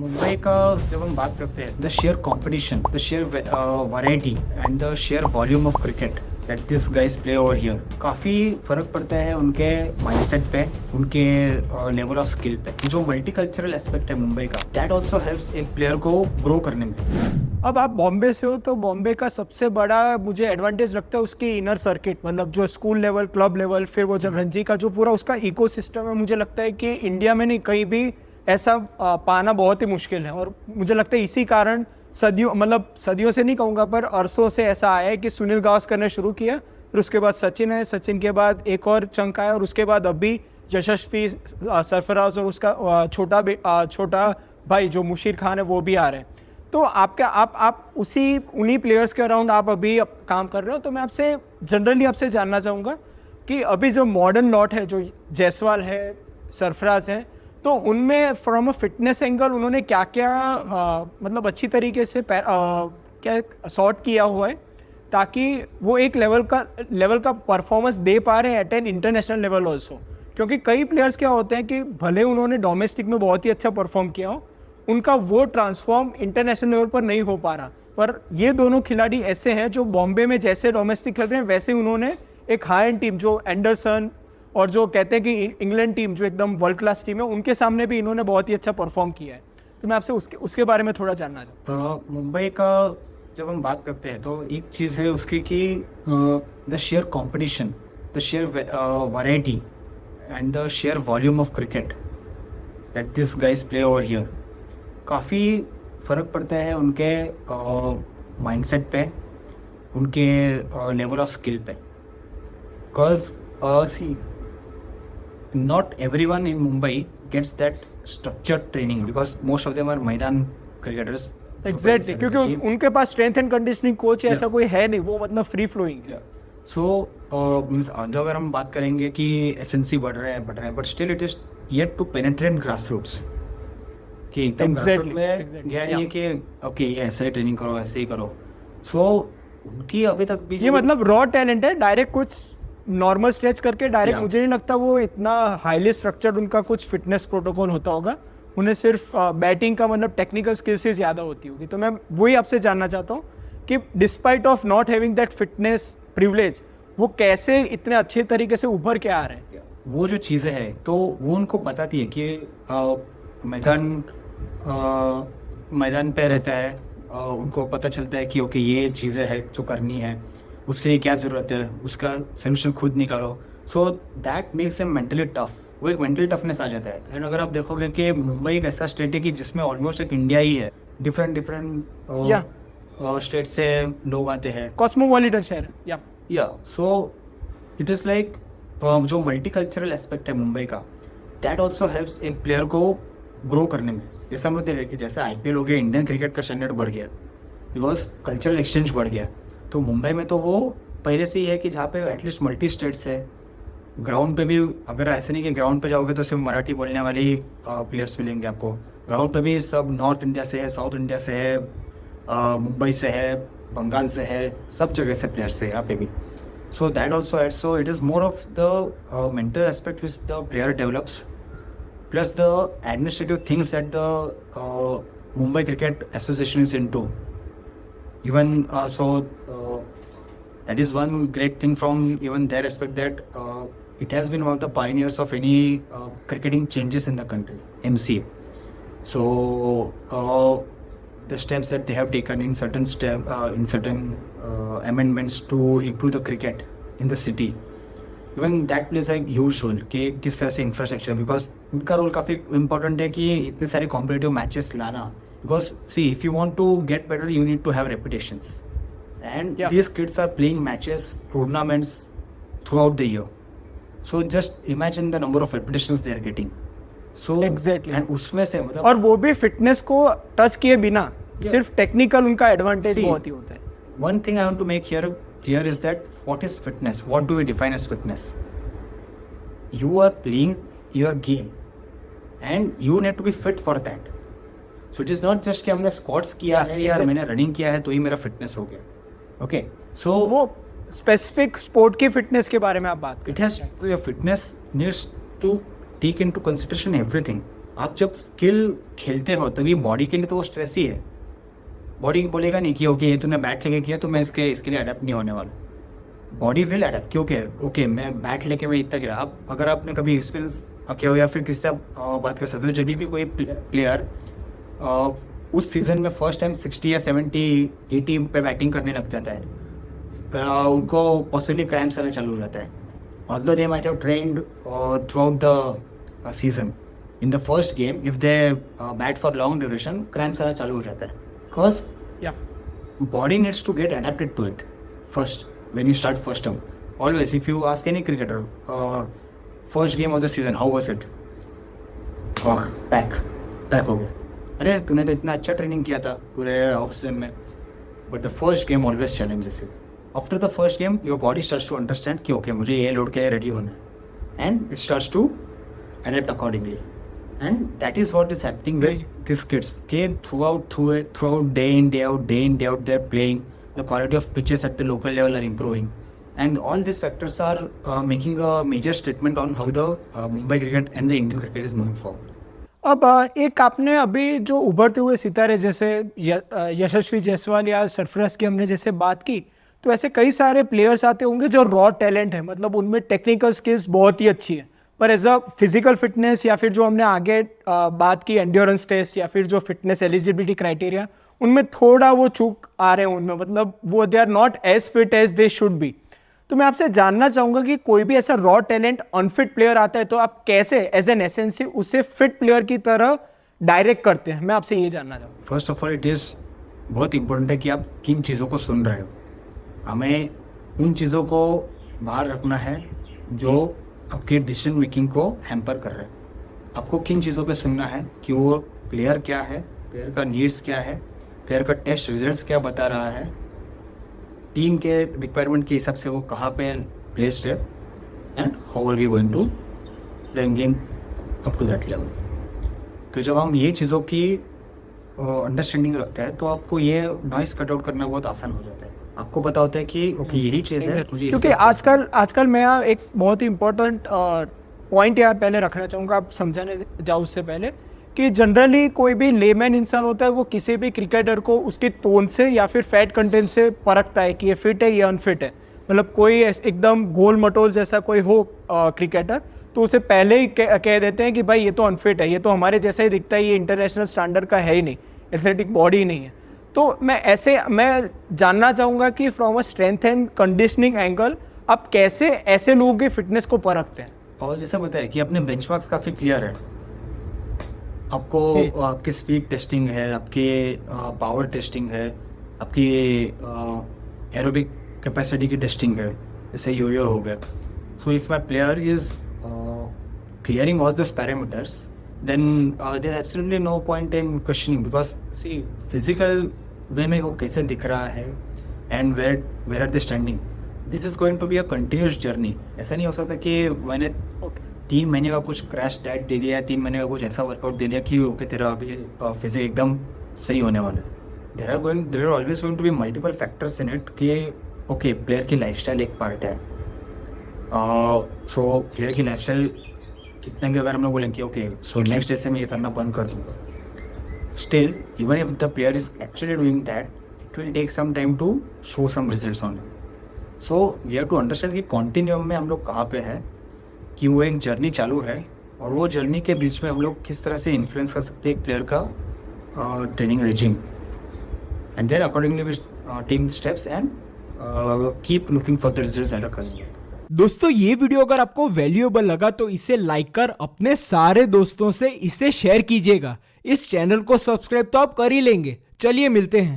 मुंबई का जब हम बात करते हैं the sheer competition, the sheer variety and the sheer volume of cricket that this guys play over here, काफ़ी फर्क पड़ता है उनके माइंडसेट पे, उनके लेवल ऑफ स्किल पे। जो मल्टीकल्चरल एस्पेक्ट है मुंबई का, दैट ऑल्सो हेल्प्स एक प्लेयर को ग्रो करने में। अब आप बॉम्बे से हो तो बॉम्बे का सबसे बड़ा मुझे एडवांटेज लगता है उसकी इनर सर्किट, मतलब जो स्कूल लेवल, क्लब लेवल, फिर वो जब रणजी का जो पूरा उसका इकोसिस्टम है। मुझे लगता है कि इंडिया में नहीं कहीं भी ऐसा पाना बहुत ही मुश्किल है। और मुझे लगता है इसी कारण सदियों से नहीं कहूँगा पर अरसों से ऐसा आया है कि सुनील गावस्कर ने शुरू किया, फिर उसके बाद सचिन है, सचिन के बाद एक और चंक आया, और उसके बाद अभी यशस्वी, सरफराज और उसका छोटा भाई जो मुशीर खान है वो भी आ रहे हैं। तो आप उन्हीं प्लेयर्स के अराउंड आप अभी काम कर रहे हो। तो मैं आपसे जनरली जानना चाहूँगा कि अभी जो मॉडर्न लॉट है, जो जायसवाल है, सरफराज है, तो उनमें फ्रॉम अ फिटनेस एंगल उन्होंने क्या क्या मतलब अच्छी तरीके से क्या सॉर्ट किया हुआ है ताकि वो एक लेवल का परफॉर्मेंस दे पा रहे हैं at an international level also. क्योंकि कई प्लेयर्स क्या होते हैं कि भले उन्होंने डोमेस्टिक में बहुत ही अच्छा परफॉर्म किया हो, उनका वो ट्रांसफॉर्म इंटरनेशनल लेवल पर नहीं हो पा रहा। पर ये दोनों खिलाड़ी ऐसे हैं जो बॉम्बे में जैसे डोमेस्टिक खेल रहे हैं वैसे उन्होंने एक हाई एंड टीम जो एंडरसन और जो कहते हैं कि इंग्लैंड टीम जो एकदम वर्ल्ड क्लास टीम है, उनके सामने भी इन्होंने बहुत ही अच्छा परफॉर्म किया है। तो मैं आपसे उसके बारे में थोड़ा जानना चाहता हूँ। तो मुंबई का जब हम बात करते हैं तो एक चीज़ है उसकी कि the sheer competition, the sheer variety and the sheer volume of cricket that this guys play over here, काफ़ी फ़र्क पड़ता है उनके माइंडसेट पे, उनके लेवल ऑफ स्किल पे। Because see not everyone in Mumbai gets that structured training because most of them are मैदान cricketers. Exactly, क्योंकि उनके पास स्ट्रेंथ एंड कंडीशनिंग कोच ऐसा कोई है नहीं, वो मतलब फ्री फ्लोइंग। सो जो अगर हम बात करेंगे कि एसएनसी बढ़ रहा है but still it is yet to penetrate grass roots, कि एकदम ग्रासरूट में गया नहीं है कि ओके ये ऐसे ही ट्रेनिंग करो, ऐसे ही करो। सो उनकी अभी तक भी ये मतलब रॉ टैलेंट है, डायरेक्ट कुछ नॉर्मल स्ट्रेच करके डायरेक्ट मुझे नहीं लगता वो इतना हाईली स्ट्रक्चर्ड उनका कुछ फिटनेस प्रोटोकॉल होता होगा। उन्हें सिर्फ बैटिंग का मतलब टेक्निकल स्किल्स ही ज़्यादा होती होगी। तो मैं वही आपसे जानना चाहता हूँ कि despite of not having that fitness privilege, वो कैसे इतने अच्छे तरीके से उभर के आ रहे हैं। वो जो चीज़ें हैं तो वो उनको बताती है कि मैदान पे रहता है, उनको पता चलता है कि ओके ये चीज़ें हैं जो करनी है, उसके लिए क्या ज़रूरत है, उसका सोल्यूशन खुद निकालो। So that makes am mentally tough, वो एक मेंटली टफनेस आ जाता है। एंड अगर आप देखोगे कि मुंबई एक ऐसा स्टेट है कि जिसमें ऑलमोस्ट एक इंडिया ही है, डिफरेंट स्टेट से लोग आते हैं, कॉस्मोपॉलिटन शहर है। या सो इट इज़ लाइक जो मल्टीकल्चरल एस्पेक्ट है मुंबई का, दैट ऑल्सो हेल्प्स एक प्लेयर को ग्रो करने में। जैसे हम लोग देख रहे कि जैसे IPL हो गया, इंडियन क्रिकेट का स्टैंडर्ड बढ़ गया बिकॉज कल्चरल एक्सचेंज बढ़ गया। तो मुंबई में तो वो पहले से ही है कि जहाँ पे एटलीस्ट मल्टी स्टेट्स है। ग्राउंड पे भी अगर ऐसे नहीं कि ग्राउंड पे जाओगे तो सिर्फ मराठी बोलने वाले ही प्लेयर्स मिलेंगे आपको, ग्राउंड पे भी सब नॉर्थ इंडिया से है, साउथ इंडिया से है, मुंबई से है, बंगाल से है, सब जगह से प्लेयर्स है यहाँ पे भी। So that also add, so it is more of the mental aspect which the player develops plus the administrative things that the Mumbai cricket association is into. Even that is one great thing from even their aspect, that it has been one of the pioneers of any cricketing changes in the country, MCA. So the steps that they have taken in certain amendments to improve the cricket in the city, even that plays a huge role कि किस तरह से infrastructure, because उनका role काफ़ी important है कि इतने सारे कॉम्पिटिटिव मैचेस लाना। Because see, if you want to get better, you need to have reputations, and these kids are playing matches, tournaments throughout the year. So just imagine the number of reputations they are getting. So exactly, and उसमें से मतलब और वो भी fitness को touch किए बिना, सिर्फ टेक्निकल उनका एडवांटेज बहुत ही होता है। One thing I want to make here clear is that what is fitness? What do we define as fitness? You are playing your game, and you need to be fit for that. So it is not just कि हमने squats किया है या मैंने running किया है तो ही मेरा फिटनेस हो गया। ओके, सो वो स्पेसिफिक स्पोर्ट की फिटनेस के बारे में आप बात इट हैज, तो your fitness needs to take into consideration everything, आप जब स्किल खेलते हो तभी बॉडी के लिए तो वो स्ट्रेस ही है। बॉडी बोलेगा नहीं कि ओके ये तूने बैट लेके किया तो मैं इसके लिए अडेप्ट नहीं होने वाला। बॉडी विल अडेप्ट क्योंकि ओके मैं बैट लेके मैं इतना गिरा। आप अगर आपने कभी एक्सपीरियंस किया हो या फिर किसी से आप बात कर सकते हो, जब भी कोई प्लेयर उस सीजन में फर्स्ट टाइम 60 या 70 80 पे बैटिंग करने लग जाता है, उनको पॉसिबली क्रैम्प्स आना चालू हो जाता है। although they might have trained throughout the season, in the first game if they bat for long duration cramps आना चालू हो जाता है because body needs to get adapted to it first when you start first term. Always if you ask any cricketer, first game of the season how was it? Pack हो गया। अरे तूने तो इतना अच्छा ट्रेनिंग किया था पूरे ऑफ सीजन में, but the first game always challenges you. After the first game your body starts to understand कि ओके मुझे ये लोड के लिए रेडी होना है and it starts to adapt accordingly and that is what is happening with this kids के throughout day in day out they're playing. The quality of pitches at the local level are improving and all these factors are making a major statement on how the Mumbai cricket and the Indian cricket is moving forward. अब एक आपने अभी जो उभरते हुए सितारे जैसे यशस्वी जायसवाल या सरफराज की हमने जैसे बात की, तो ऐसे कई सारे प्लेयर्स आते होंगे जो रॉ टैलेंट है, मतलब उनमें टेक्निकल स्किल्स बहुत ही अच्छी है, पर एज अ फिजिकल फिटनेस या फिर जो हमने आगे बात की एंड्योरेंस टेस्ट या फिर जो फिटनेस एलिजिबिलिटी क्राइटेरिया, उनमें थोड़ा वो चूक आ रहे हैं उनमें, मतलब वो they are not as fit as they should be. तो मैं आपसे जानना चाहूंगा कि कोई भी ऐसा रॉ टैलेंट अनफिट प्लेयर आता है तो आप कैसे एज एन एसेंसी उसे फिट प्लेयर की तरह डायरेक्ट करते हैं, मैं आपसे ये जानना चाहूँगा। First of all it is बहुत इंपॉर्टेंट है कि आप किन चीज़ों को सुन रहे हो। हमें उन चीज़ों को बाहर रखना है जो आपके डिसीजन मेकिंग को हैम्पर कर रहे हैं। आपको किन चीज़ों पे सुनना है कि वो प्लेयर क्या है, प्लेयर का नीड्स क्या है, प्लेयर का टेस्ट रिजल्ट्स क्या बता रहा है, टीम के रिक्वायरमेंट के हिसाब से वो कहाँ पे प्लेस्ड है and how are we going to playing game up to that level. तो जब हम ये चीज़ों की अंडरस्टैंडिंग रखते हैं तो आपको ये नॉइस कट आउट करना बहुत आसान हो जाता है। आपको पता होता है कि ओके यही चीज़ है मुझे। क्योंकि आजकल मैं एक बहुत ही इम्पोर्टेंट पॉइंट यार पहले रखना चाहूँगा, आप समझाने जाओ उससे पहले, कि जनरली कोई भी लेमैन इंसान होता है वो किसी भी क्रिकेटर को उसके टोन से या फिर फैट कंटेंट से परखता है कि ये फिट है ये अनफिट है। मतलब कोई एकदम गोल मटोल जैसा कोई हो क्रिकेटर तो उसे पहले ही कह देते हैं कि भाई ये तो अनफिट है, ये तो हमारे जैसा ही दिखता है, ये इंटरनेशनल स्टैंडर्ड का है ही नहीं, एथलेटिक बॉडी ही नहीं है। तो मैं जानना चाहूँगा कि from a strength and conditioning angle आप कैसे ऐसे लोगों की फिटनेस को परखते हैं। और जैसा बताया कि अपने बेंचमार्क्स काफ़ी क्लियर है। आपको आपकी स्पीड टेस्टिंग है, आपके पावर टेस्टिंग है, आपकी एरोबिक कैपेसिटी की टेस्टिंग है, जैसे यो हो गया। So if my player is clearing all this parameters then there is absolutely no point in questioning because see physical वे में वो कैसे दिख रहा है and where are they standing, this is going to be a continuous journey। ऐसा नहीं हो सकता कि मैंने 3 महीने का कुछ क्रैश डाइट दे दिया, 3 महीने का कुछ ऐसा वर्कआउट दे दिया कि ओके तेरा अभी फिजिक एकदम सही होने वाला है। there are always going to be multiple factors in it कि ओके प्लेयर की लाइफस्टाइल एक पार्ट है। सो प्लेयर की लाइफस्टाइल कितने भी अगर हम लोग बोलेंगे ओके सो नेक्स्ट डे से मैं ये करना बंद कर दूंगा, still even if the player is actually doing that it will take some time to show some results on it. So we have to understand कि कॉन्टिन्यूम में हम लोग कहाँ पे है, कि वो एक जर्नी चालू है और वो जर्नी के बीच में हम लोग किस तरह से इन्फ्लुएंस कर सकते हैं एक प्लेयर का training regime and then accordingly we take steps and keep looking for the results and करेंगे। दोस्तों ये वीडियो अगर आपको वैल्यूएबल लगा तो इसे लाइक कर अपने सारे दोस्तों से इसे शेयर कीजिएगा। इस चैनल को सब्सक्राइब तो आप कर ही लेंगे। चलिए मिलते हैं।